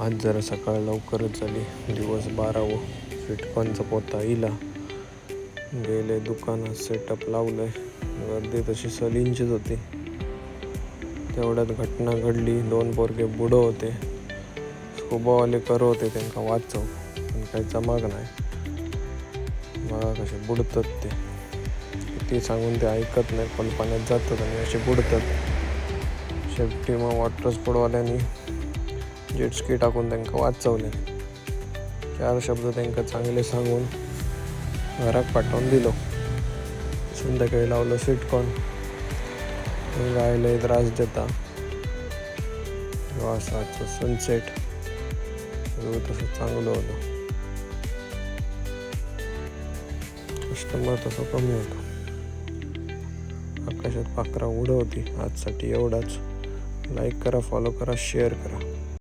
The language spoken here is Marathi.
आज जरा सकाळ लवकरच झाली. दिवस 12 स्वीटकॉर्नचा पोता इला. गेले दुकानात सेटअप लावलंय. गर्दी तशी सलींचीच होती. तेवढ्यात घटना घडली. 2 पोरगे बुडं होते. स्कुबावाले करो होते त्यांना वाचव, पण काही चमाक नाही. बघा कसे बुडतात ते. किती सांगून ते ऐकत नाही. पण पाण्यात जातात आणि असे बुडतात. शेवटी मग वॉटर स्पोर्टवाल्यांनी जेटस्की टाकून त्यांना वाचवले. 4 शब्द त्यांना चांगले सांगून घरात पाठवून दिलो. संध्याकाळी लावलं स्वीटकॉर्न. गायला त्रास देता वासाचं सनसेट तसं चांगलं होतं. कस्टमर तसं कमी होतं. आकाशात पाखरा उडवती. आजसाठी एवढाच. लाईक करा, फॉलो करा, शेअर करा.